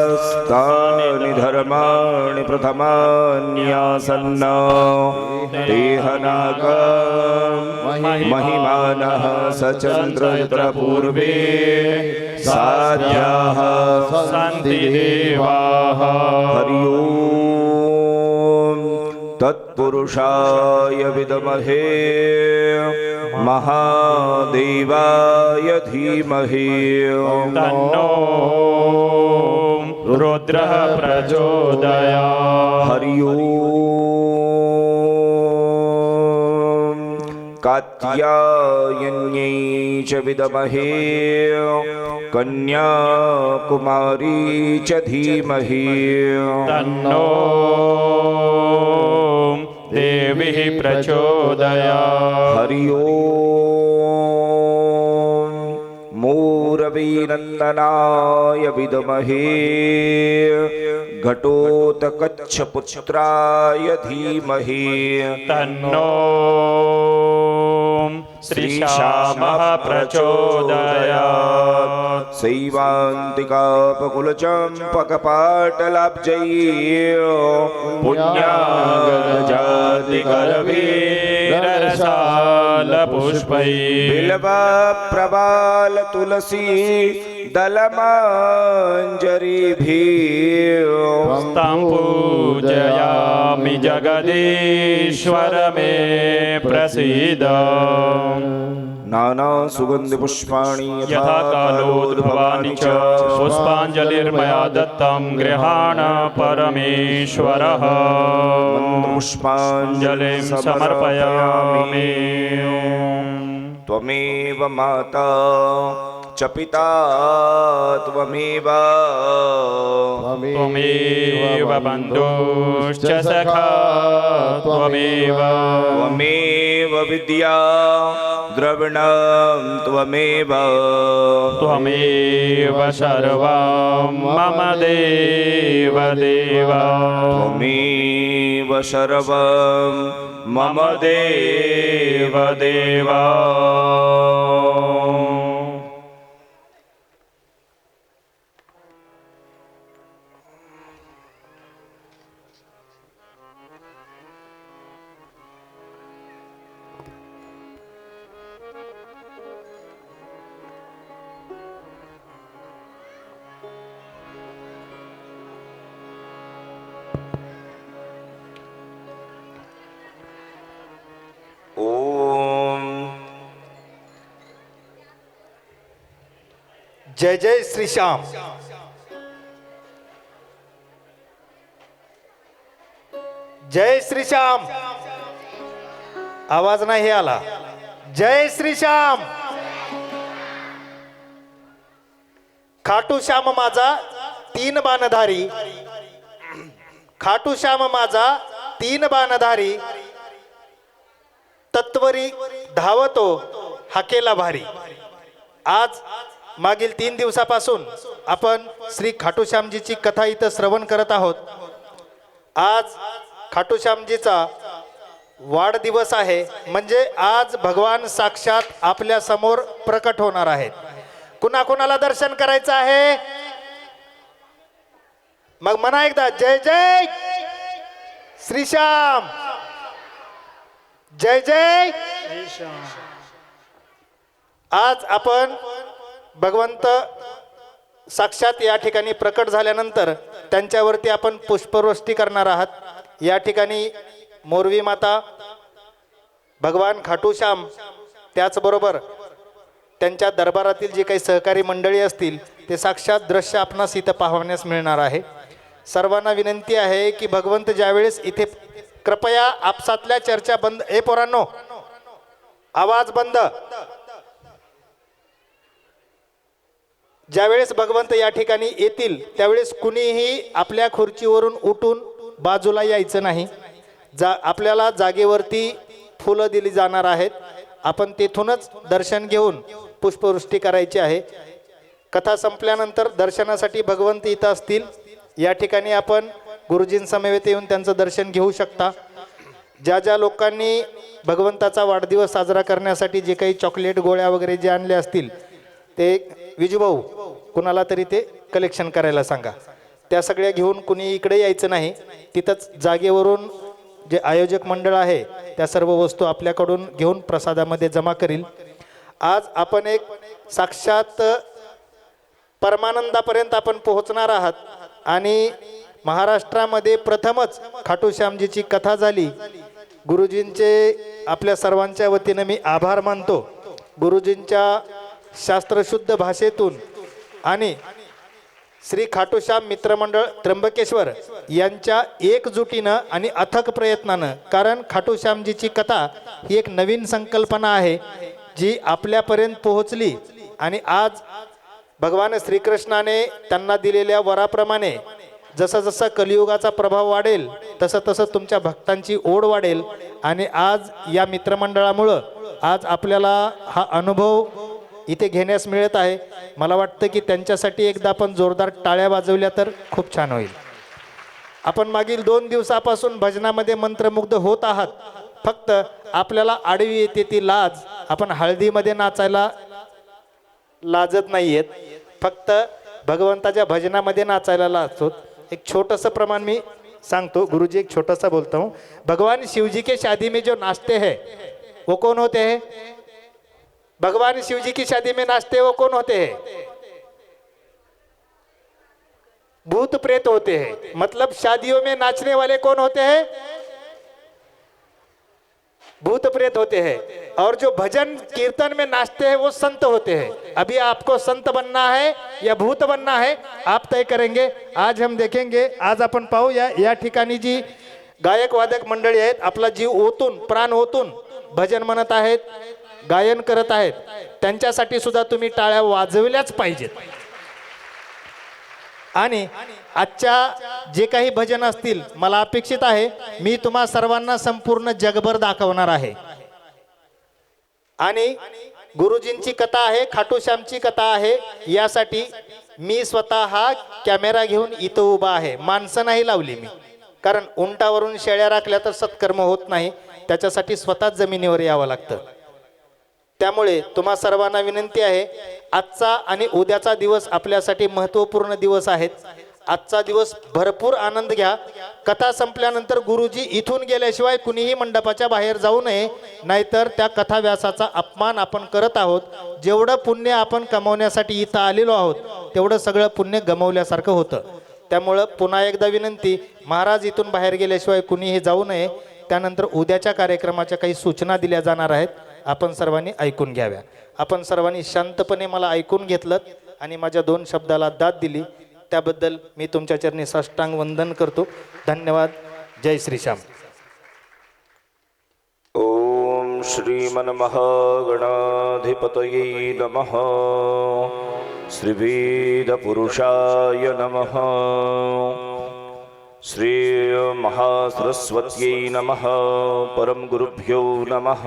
तानि धर्माणि प्रथमान्यासन्न देहनागं महिमानः सचन्द्रपूर्वे साध्याः सन्ति देवाः। हरि ओम् तत्पुरुषाय विद्महे महादेवाय धीमहि तन्नो रुद्रः प्रचोदयात्। हरि ओम् कात्यायन्यै च विद्महे कन्याकुमारी च धीमहि तन्नो देवी प्रचोदयात्। हरि ओम् मूरवीनन्दनाय विद्महे घटोत्कचपुत्राय धीमहि तन्नो श्रीश्यामः प्रचोदयात्। शैवान्तिकापकुलचम्पकपाटलाब्जै पुण्यागजातिकरवीररसालपुष्पैः बिल्वप्रवाल तुलसी दलमाञ्जरीभिः तं पूजयामि जगदीश्वर मे प्रसीद। नाना सुगंधि पुष्पाणि यथा कालोद्भवानि च पुष्पाञ्जलिर्मया दत्तं गृहाण परमेश्वरः। पुष्पाञ्जलिं समर्पयामि। त्वमेव माता च पिता त्वमेव त्वमेव बन्धुश्च सखा त्वमेव त्वमेव विद्या द्रविणं त्वमेव त्वमेव सर्वं मम देव देव त्वमेव सर्वं मम देव देव। ओम जय जय श्री श्याम। जय श्री श्याम। आवाज नाही आला। जय श्री श्याम। खाटू श्याम माझा तीन बाणधारी, खाटू श्याम माझा तीन बाणधारी, तत्वरी धावतो हाकेला भारी। आज मागील 3 दिवसापासून आपण श्री खाटू श्यामजीची कथा इथं श्रवण करत आहोत। आज खाटू श्यामजीचा वाढदिवस आहे, म्हणजे आज भगवान साक्षात आपल्या समोर प्रकट होणार आहेत। कुणाकुणाला दर्शन करायचं आहे मग म्हणा एकदा जय जय श्री श्याम, जय जय। आज आपण भगवंत साक्षात या ठिकाणी प्रकट झाल्यानंतर त्यांच्यावरती आपण पुष्पवृष्टी करणार आहात। या ठिकाणी मोरवी माता, भगवान खाटू श्याम, त्याचबरोबर त्यांच्या दरबारातील जे काही सहकारी मंडळी असतील ते साक्षात दृश्य आपणास इथं पाहण्यास मिळणार आहे। सर्वांना विनंती आहे की भगवंत ज्यावेळेस इथे, कृपया आपसातल्या चर्चा बंद। ए पोरांनो, आवाज बंद। ज्यावेळेस भगवंत या ठिकाणी येतील त्यावेळेस कुणीही आपल्या खुर्चीवरून उठून बाजूला यायचं नाही। आपल्याला जागेवरती फुलं दिली जाणार आहेत, आपण तेथूनच दर्शन घेऊन पुष्पवृष्टी करायची आहे। कथा संपल्यानंतर दर्शनासाठी भगवंत इथं असतील। या ठिकाणी आपण गुरुजींसमवेत येऊन त्यांचं दर्शन घेऊ शकता। ज्या ज्या लोकांनी भगवंताचा वाढदिवस साजरा करण्यासाठी जे काही चॉकलेट गोळ्या वगैरे जे आणले असतील ते विजूभाऊ कुणाला तरी ते कलेक्शन करायला सांगा। त्या सगळ्या घेऊन कुणी इकडे यायचं नाही, तिथंच जागेवरून जे आयोजक मंडळ आहे त्या सर्व वस्तू आपल्याकडून घेऊन प्रसादामध्ये जमा करील. आज आपण एक साक्षात परमानंदापर्यंत आपण पोहोचणार आहात आणि महाराष्ट्रामध्ये प्रथमच खाटू श्यामजीची कथा झाली. गुरुजींचे आपल्या सर्वांच्या वतीनं मी आभार मानतो. गुरुजींच्या शास्त्रशुद्ध भाषेतून आणि श्री खाटूश्याम मित्रमंडळ त्र्यंबकेश्वर यांच्या एकजुटीनं आणि अथक प्रयत्नानं, कारण खाटूश्यामजीची कथा ही एक नवीन संकल्पना आहे जी आपल्यापर्यंत पोहोचली आणि आज भगवान श्रीकृष्णाने त्यांना दिलेल्या वराप्रमाणे जसं जसं कलियुगाचा प्रभाव वाढेल तसं तसं तुमच्या भक्तांची ओढ वाढेल आणि आज या मित्रमंडळामुळं आज आपल्याला हा अनुभव इथे घेण्यास मिळत आहे. मला वाटतं की त्यांच्यासाठी एकदा आपण जोरदार टाळ्या वाजवल्या तर खूप छान होईल. आपण मागील 2 दिवसापासून भजनामध्ये मंत्रमुग्ध होत आहात. फक्त आपल्याला आडवी येते ती लाज. आपण हळदीमध्ये नाचायला लाजत नाही आहेत, फक्त भगवंताच्या भजनामध्ये नाचायला लाजतो. एक छोटंसं प्रमाण मी सांगतो. गुरुजी एक छोटा बोलता हूँ. भगवान शिवजी के शादी में जो नाचते हैं वो कौन होते हैं? भगवान शिवजी की शादी में नाचते वो कौन होते हैं? भूत प्रेत होते हैं. मतलब शादियों में नाचने वाले कौन होते हैं? भूत प्रेत होते हैं. और जो भजन कीर्तन में नाचते हैं वो संत होते हैं. अभी आपको संत बनना है या भूत बनना है आप तय करेंगे. आज हम देखेंगे. आज आपण पाहूया या ठिकाणी जी गायक वादक मंडळी आहेत आपला जीव ओतून प्राण ओतून भजन म्हणत आहेत, गायन करत आहेत, त्यांच्यासाठी सुद्धा तुम्ही टाळ्या वाजवल्याच पाहिजेत. आणि आजच्या जे काही भजन असतील मला अपेक्षित आहे मी तुम्हा सर्वांना संपूर्ण जगभर दाखवणार आहे. आणि गुरुजींची कथा आहे, खाटूश्यामची कथा आहे, यासाठी मी स्वतः हा कॅमेरा घेऊन इथं उभा आहे. माणसं नाही लावली मी, कारण उंटावरून शेळ्या राखल्या तर सत्कर्म होत नाही. त्याच्यासाठी स्वतःच जमिनीवर यावं लागतं. त्यामुळे तुम्हा सर्वांना विनंती आहे, आजचा आणि उद्याचा दिवस आपल्यासाठी महत्त्वपूर्ण दिवस आहेत. आजचा दिवस भरपूर आनंद घ्या. कथा संपल्यानंतर गुरुजी इथून गेल्याशिवाय कुणीही मंडपाच्या बाहेर जाऊ नये, नाहीतर त्या कथा व्यासाचा अपमान आपण करत आहोत. जेवढं पुण्य आपण कमवण्यासाठी इथं आलेलो आहोत तेवढं सगळं पुण्य गमवल्यासारखं होतं. त्यामुळं पुन्हा एकदा विनंती, महाराज इथून बाहेर गेल्याशिवाय कुणीही जाऊ नये. त्यानंतर उद्याच्या कार्यक्रमाच्या काही सूचना दिल्या जाणार आहेत, आपण सर्वांनी ऐकून घ्याव्या. आपण सर्वांनी शांतपणे मला ऐकून घेतलं आणि माझ्या 2 शब्दाला दाद दिली त्याबद्दल मी तुमच्या चरणी साष्टांग वंदन करतो. धन्यवाद. जय श्रीश्याम. ओम श्रीमन्महागणाधिपतये नमः. श्रीवेदपुरुषाय नमः. श्री महासरस्वत्यै नमः. परम गुरुभ्यो नमः.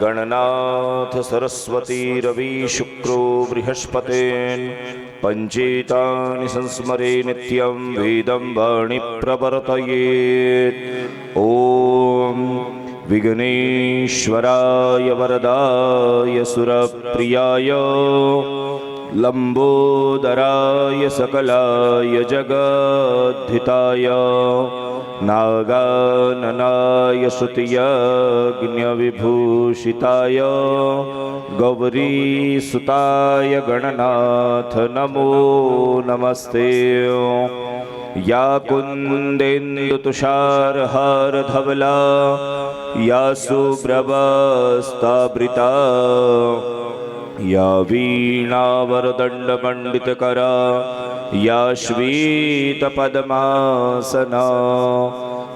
गणनाथ सरस्वती रवि शुक्रो बृहस्पतेन् पंचेतानि संस्मरे नित्यं वेदं वाणि प्रवर्तयेत्. ओम विघ्नेश्वराय वरदाय सुरप्रियाय लंबोदराय सकलाय जगद्धिताय नागाननाय श्रुतियज्ञविभूषिताय गौरीसुताय गणनाथ नमो नमस्ते. या कुन्देन्दुतुषारहारधवला या शुभ्रवस्त्रावृता या वीणावरदण्डमण्डितकरा या श्वेतपद्मासना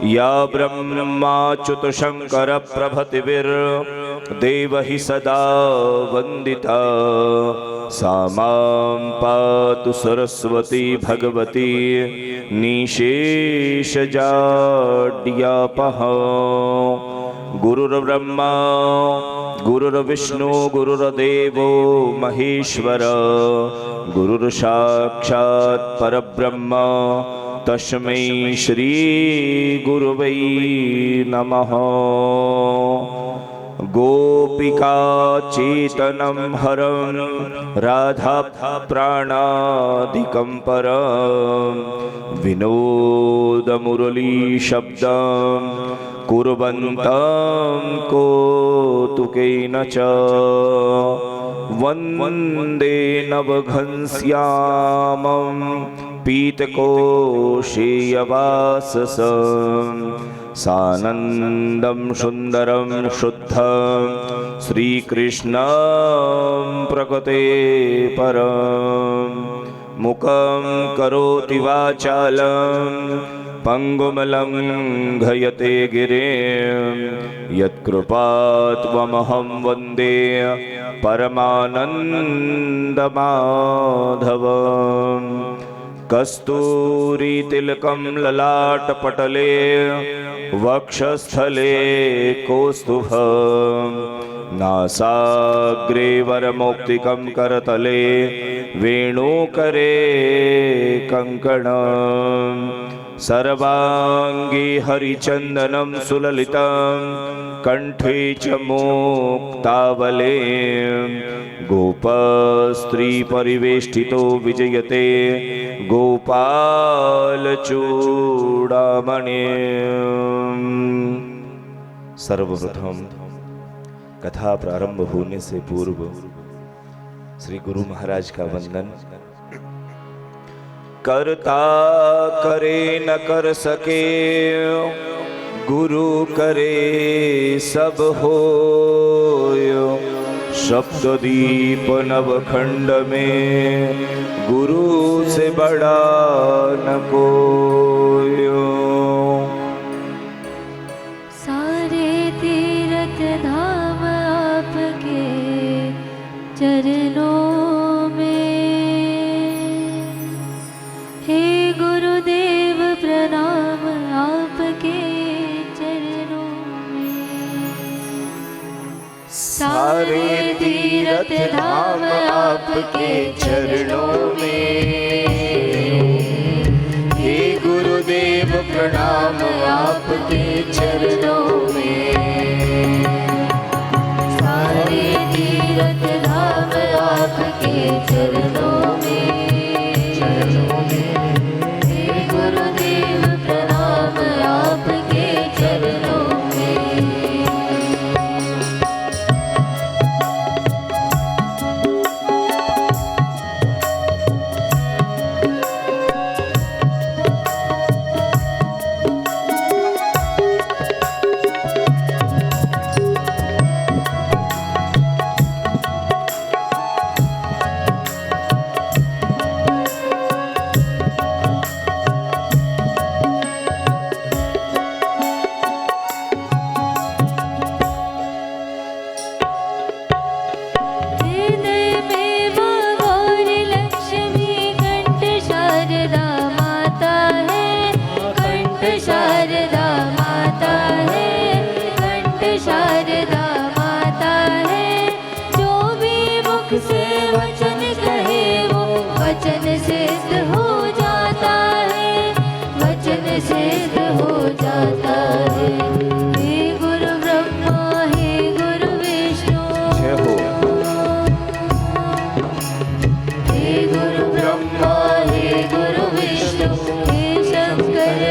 या ब्रह्माच्युतशङ्करप्रभृतिभिर्देवैः सदा वन्दिता. सा मां पातु सरस्वती भगवती निशेषजाड्यापः. गुरुर्ब्रह्मा गुरुर्विष्णु गुरुर्देवो महेश्वर गुरुर्साक्षात् परब्रह्म तस्मै श्री गुरुवै नमः. गोपिका चेतनं हरं राधा प्राणादिकं परं विनोदमुरली शब्दं कुर्वन्तं कौतुकेन च वन्दे नवघनश्यामं पीतकोशीयवाससं सानन्दं सुन्दरं शुद्धं श्रीकृष्णं प्रकृते परं मुखं करोति वाचालं पङ्गुमलङ्घयते गिरिं यत्कृपात्वमहं वन्दे परमानन्दमाधवम् कस्तूरीतिलकं ललाटपटले वक्षस्थले कौस्तुभं नासाग्रे वरमौक्तिकं करतले वेणुकरे कङ्कणं सर्वाङ्गे हरिचन्दनं सुललितं कण्ठे च मुक्तावले गोपस्त्रीपरिवेष्टितो विजयते गोपालचूडामणि। सर्वप्रथम कथा प्रारंभ होने से पूर्व श्री गुरु महाराज का वंदन। करता करे न कर सके गुरु करे सब होयो शब्द दीप नवखंड में गुरु से बड़ा न कोयो। सारे तीर्थ धाम आपके चरणों में, हे गुरुदेव प्रणाम आपके चरणों में। सारे तीर्थ धाम आपके चरणों में, हे गुरुदेव प्रणाम आपके चरणों में। सारे तीर्थ धाम आपके चरणों में, हे गुरुदेव प्रणाम आपके चरणों में।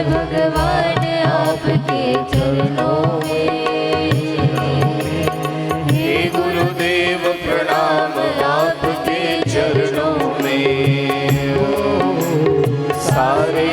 भगवान आपके चरणों में, हे गुरुदेव प्रणाम आपके चरणों में। सारे